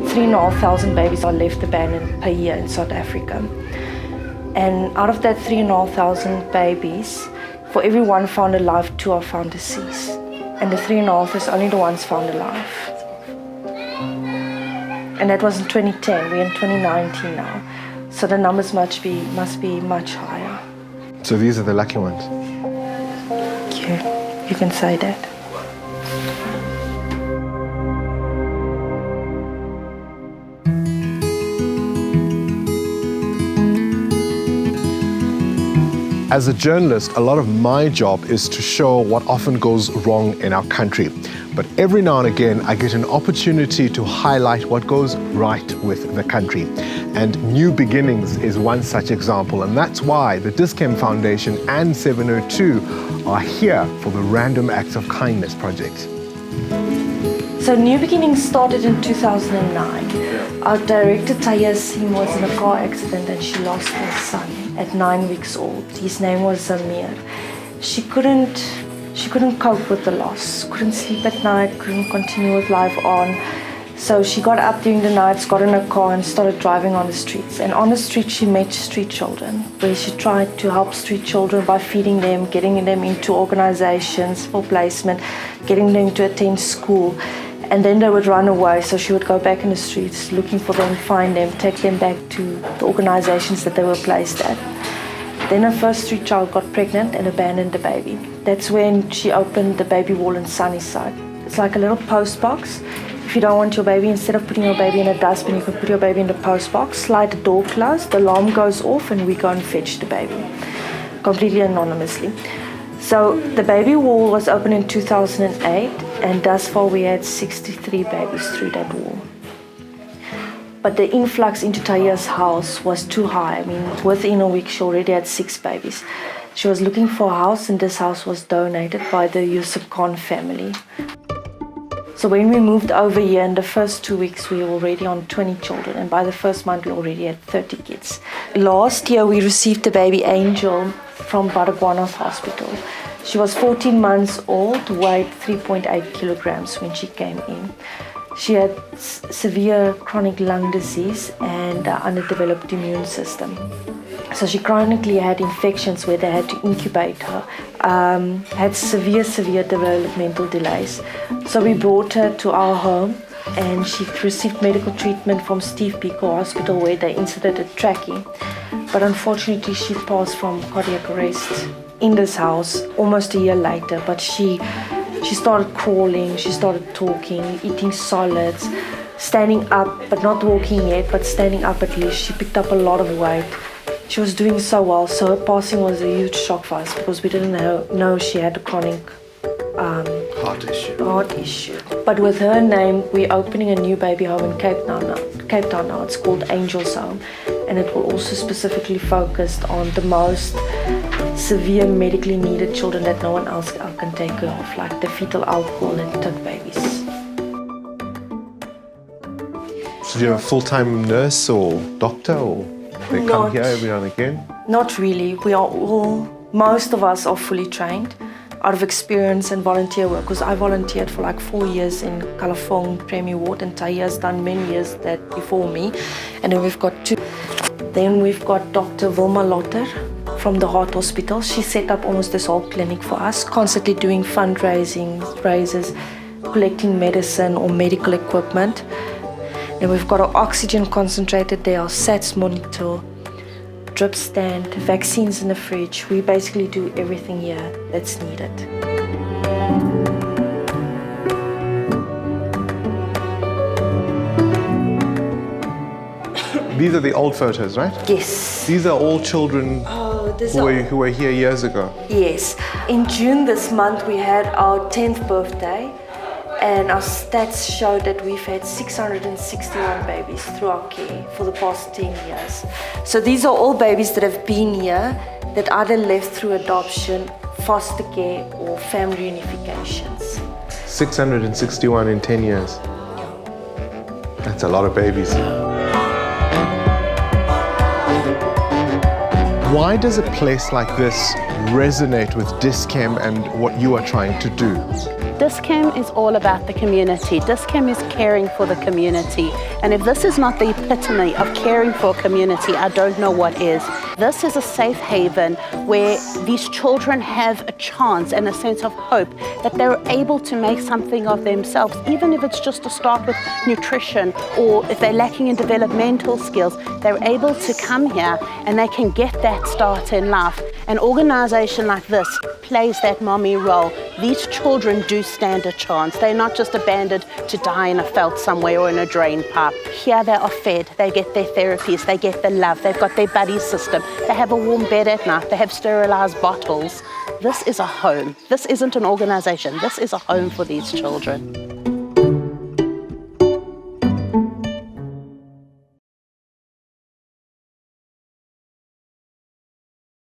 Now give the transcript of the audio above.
3,500 babies are left abandoned per year in South Africa. And out of that 3,500 babies, for every one found alive, 2 are found deceased. And the 3.5 is only the ones found alive. And that was in 2010. We're in 2019 now. So the numbers must be much higher. So these are the lucky ones? Yeah, you can say that. As a journalist, a lot of my job is to show what often goes wrong in our country. But every now and again, I get an opportunity to highlight what goes right with the country. And New Beginningz is one such example. And that's why the Dis-Chem Foundation and 702 are here for the Random Acts of Kindness project. So New Beginningz started in 2009. Our director, Taya Sim, was in a car accident and she lost her son at 9 weeks old. His name was Zamir. She couldn't cope with the loss, couldn't sleep at night, couldn't continue with life on. So she got up during the nights, got in a car and started driving on the streets. And on the street she met street children, where she tried to help street children by feeding them, getting them into organizations for placement, getting them to attend school. And then they would run away, so she would go back in the streets looking for them, find them, take them back to the organizations that they were placed at. Then her first street child got pregnant and abandoned the baby. That's when she opened the baby wall in Sunnyside. It's like a little post box. If you don't want your baby, instead of putting your baby in a dustbin, you can put your baby in the post box, slide the door closed, the alarm goes off, and we go and fetch the baby, completely anonymously. So the baby wall was opened in 2008, and thus far we had 63 babies through that wall. But the influx into Taya's house was too high. I mean, within a week she already had 6 babies. She was looking for a house, and this house was donated by the Yusuf Khan family. So when we moved over here, in the first 2 weeks, we were already on 20 children, and by the first month, we already had 30 kids. Last year, we received the baby Angel from Baragwanath Hospital. She was 14 months old, weighed 3.8 kilograms when she came in. She had severe chronic lung disease and underdeveloped immune system. So she chronically had infections where they had to incubate her, had severe developmental delays. So we brought her to our home and she received medical treatment from Steve Biko Hospital where they inserted a trachea. But unfortunately she passed from cardiac arrest in this house almost a year later. But she started crawling, she started talking, eating solids, standing up, but not walking yet, but standing up at least. She picked up a lot of weight. She was doing so well, so her passing was a huge shock for us because we didn't know she had a chronic heart issue. But with her name, we're opening a new baby home in Cape Town now. It's called Angel's Home, and it will also specifically focus on the most severe medically needed children that no one else can take care of, like the fetal alcohol and tug babies. So do you have a full-time nurse or doctor, or they come here every now and again? Not really. Most of us are fully trained out of experience and volunteer work, because I volunteered for like 4 years in Kalafong Premier Ward, and Taya's done many years that before me. And then we've got 2. Then we've got Dr. Wilma Lotter from the Heart Hospital. She set up almost this whole clinic for us, constantly doing fundraising, raises, collecting medicine or medical equipment. Then we've got our oxygen concentrator there, our SATS monitor, drip stand, vaccines in the fridge. We basically do everything here that's needed. These are the old photos, right? Yes. These are all children who were here years ago? Yes. In June this month, we had our 10th birthday, and our stats show that we've had 661 babies through our care for the past 10 years. So these are all babies that have been here that either left through adoption, foster care, or family reunifications. 661 in 10 years. That's a lot of babies. Why does a place like this resonate with Dis-Chem and what you are trying to do? Dis-Chem is all about the community. Dis-Chem is caring for the community. And if this is not the epitome of caring for community, I don't know what is. This is a safe haven where these children have a chance and a sense of hope that they're able to make something of themselves, even if it's just to start with nutrition, or if they're lacking in developmental skills, they're able to come here and they can get that start in life. An organization like this plays that mommy role. These children do stand a chance. They're not just abandoned to die in a veld somewhere or in a drain pipe. Here they are fed, they get their therapies, they get the love, they've got their buddy system, they have a warm bed at night, they have sterilized bottles. This is a home. This isn't an organization, this is a home for these children.